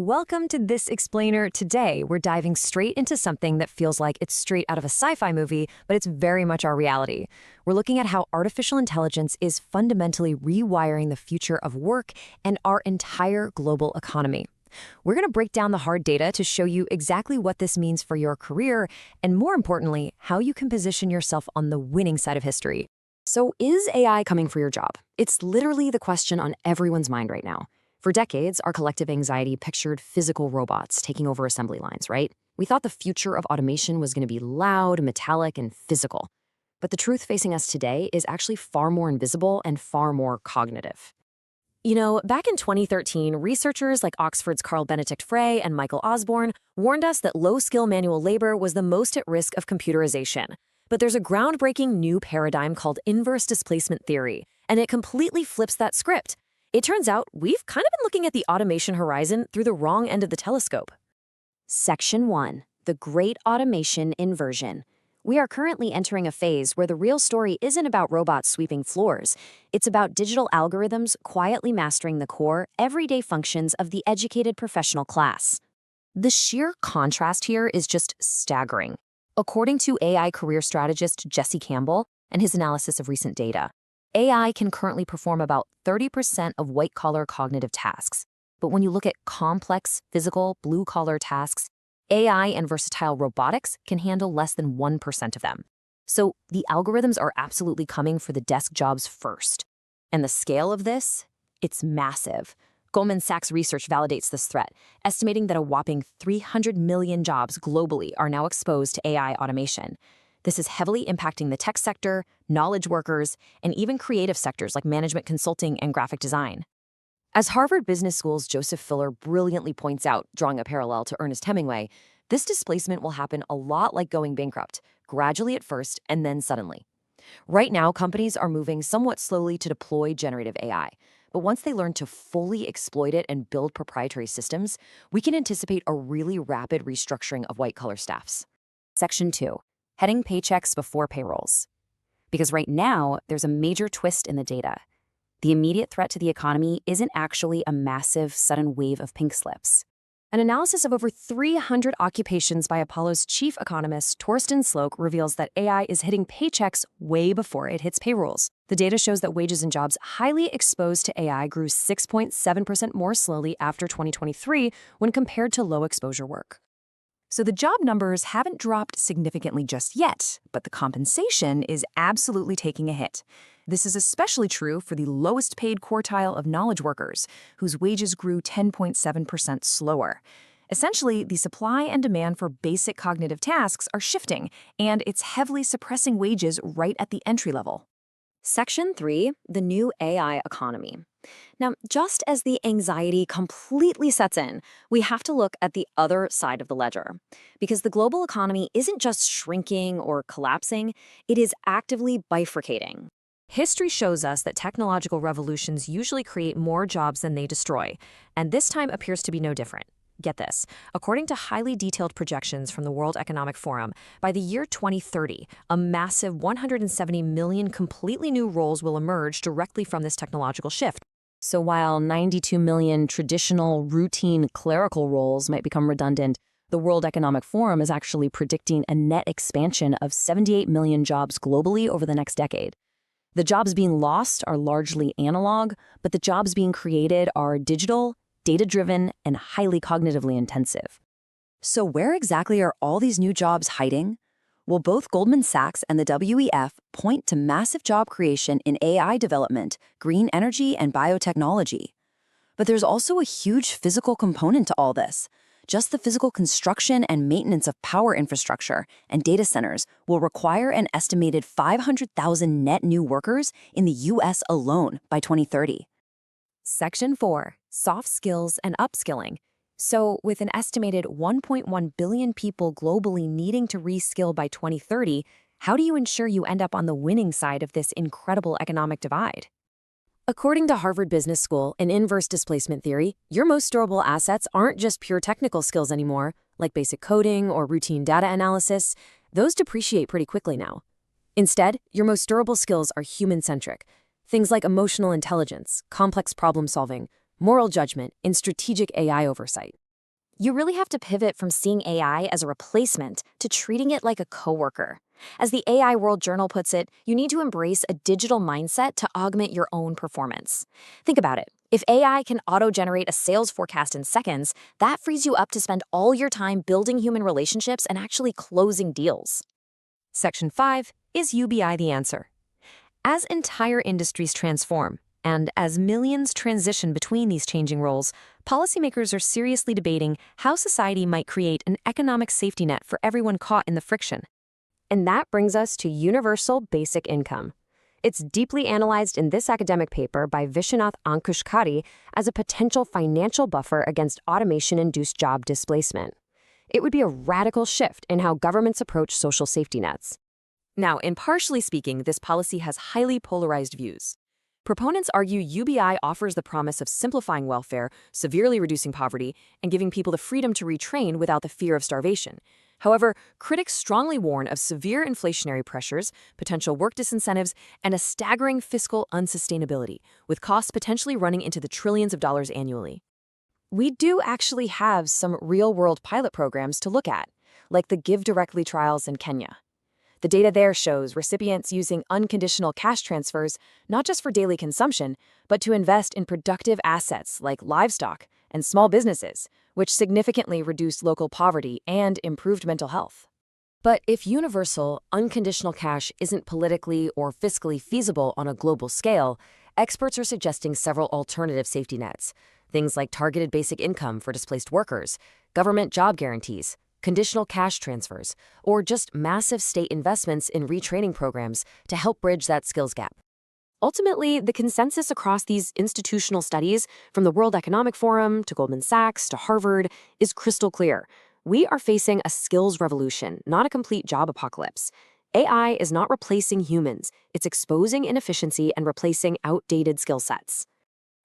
Welcome to This Explainer. Today, we're diving straight into something that feels like it's straight out of a sci-fi movie, but it's very much our reality. We're looking at how artificial intelligence is fundamentally rewiring the future of work and our entire global economy. We're going to break down the hard data to show you exactly what this means for your career, and more importantly, how you can position yourself on the winning side of history. So is AI coming for your job? It's literally the question on everyone's mind right now. For decades, our collective anxiety pictured physical robots taking over assembly lines, right? We thought the future of automation was going to be loud, metallic, and physical. But the truth facing us today is actually far more invisible and far more cognitive. You know, back in 2013, researchers like Oxford's Carl Benedict Frey and Michael Osborne warned us that low-skill manual labor was the most at risk of computerization. But there's a groundbreaking new paradigm called inverse displacement theory, and it completely flips that script. It turns out we've kind of been looking at the automation horizon through the wrong end of the telescope. Section 1. The Great Automation Inversion. We are currently entering a phase where the real story isn't about robots sweeping floors. It's about digital algorithms quietly mastering the core, everyday functions of the educated professional class. The sheer contrast here is just staggering. According to AI career strategist Jesse Campbell and his analysis of recent data, AI can currently perform about 30% of white-collar cognitive tasks. But when you look at complex, physical, blue-collar tasks, AI and versatile robotics can handle less than 1% of them. So the algorithms are absolutely coming for the desk jobs first. And the scale of this? It's massive. Goldman Sachs research validates this threat, estimating that a whopping 300 million jobs globally are now exposed to AI automation. This is heavily impacting the tech sector, knowledge workers, and even creative sectors like management consulting and graphic design. As Harvard Business School's Joseph Filler brilliantly points out, drawing a parallel to Ernest Hemingway, this displacement will happen a lot like going bankrupt, gradually at first and then suddenly. Right now, companies are moving somewhat slowly to deploy generative AI, but once they learn to fully exploit it and build proprietary systems, we can anticipate a really rapid restructuring of white-collar staffs. Section 2. Heading paychecks before payrolls. Because right now, there's a major twist in the data. The immediate threat to the economy isn't actually a massive, sudden wave of pink slips. An analysis of over 300 occupations by Apollo's chief economist, Torsten Slok, reveals that AI is hitting paychecks way before it hits payrolls. The data shows that wages in jobs highly exposed to AI grew 6.7% more slowly after 2023 when compared to low-exposure work. So the job numbers haven't dropped significantly just yet, but the compensation is absolutely taking a hit. This is especially true for the lowest paid quartile of knowledge workers, whose wages grew 10.7% slower. Essentially, the supply and demand for basic cognitive tasks are shifting, and it's heavily suppressing wages right at the entry level. Section 3. The New AI Economy. Now, just as the anxiety completely sets in, we have to look at the other side of the ledger. Because the global economy isn't just shrinking or collapsing, it is actively bifurcating. History shows us that technological revolutions usually create more jobs than they destroy, and this time appears to be no different. Get this. According to highly detailed projections from the World Economic Forum, by the year 2030, a massive 170 million completely new roles will emerge directly from this technological shift. So while 92 million traditional, routine clerical roles might become redundant, the World Economic Forum is actually predicting a net expansion of 78 million jobs globally over the next decade. The jobs being lost are largely analog, but the jobs being created are digital, data-driven, and highly cognitively intensive. So where exactly are all these new jobs hiding? Well, both Goldman Sachs and the WEF point to massive job creation in AI development, green energy, and biotechnology. But there's also a huge physical component to all this. Just the physical construction and maintenance of power infrastructure and data centers will require an estimated 500,000 net new workers in the U.S. alone by 2030. Section 4. Soft skills and upskilling. So, with an estimated 1.1 billion people globally needing to reskill by 2030, how do you ensure you end up on the winning side of this incredible economic divide? According to Harvard Business School and inverse displacement theory, your most durable assets aren't just pure technical skills anymore, like basic coding or routine data analysis. Those depreciate pretty quickly now. Instead, your most durable skills are human-centric. Things like emotional intelligence, complex problem solving, moral judgment, and strategic AI oversight. You really have to pivot from seeing AI as a replacement to treating it like a coworker. As the AI World Journal puts it, you need to embrace a digital mindset to augment your own performance. Think about it. If AI can auto-generate a sales forecast in seconds, that frees you up to spend all your time building human relationships and actually closing deals. Section 5, is UBI the answer? As entire industries transform, and as millions transition between these changing roles, policymakers are seriously debating how society might create an economic safety net for everyone caught in the friction. And that brings us to universal basic income. It's deeply analyzed in this academic paper by Vishwanath Ankushkari as a potential financial buffer against automation-induced job displacement. It would be a radical shift in how governments approach social safety nets. Now, impartially speaking, this policy has highly polarized views. Proponents argue UBI offers the promise of simplifying welfare, severely reducing poverty, and giving people the freedom to retrain without the fear of starvation. However, critics strongly warn of severe inflationary pressures, potential work disincentives, and a staggering fiscal unsustainability, with costs potentially running into the trillions of dollars annually. We do actually have some real-world pilot programs to look at, like the Give Directly trials in Kenya. The data there shows recipients using unconditional cash transfers not just for daily consumption, but to invest in productive assets like livestock and small businesses, which significantly reduced local poverty and improved mental health. But if universal, unconditional cash isn't politically or fiscally feasible on a global scale, experts are suggesting several alternative safety nets, things like targeted basic income for displaced workers, government job guarantees, conditional cash transfers, or just massive state investments in retraining programs to help bridge that skills gap. Ultimately, the consensus across these institutional studies, from the World Economic Forum to Goldman Sachs to Harvard, is crystal clear. We are facing a skills revolution, not a complete job apocalypse. AI is not replacing humans. It's exposing inefficiency and replacing outdated skill sets.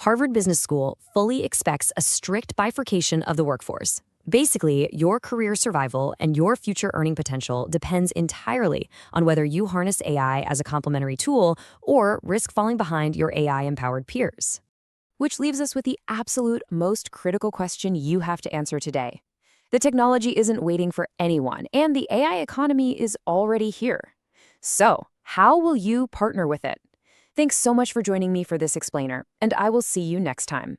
Harvard Business School fully expects a strict bifurcation of the workforce. Basically, your career survival and your future earning potential depends entirely on whether you harness AI as a complementary tool or risk falling behind your AI-empowered peers. Which leaves us with the absolute most critical question you have to answer today. The technology isn't waiting for anyone, and the AI economy is already here. So, how will you partner with it? Thanks so much for joining me for this explainer, and I will see you next time.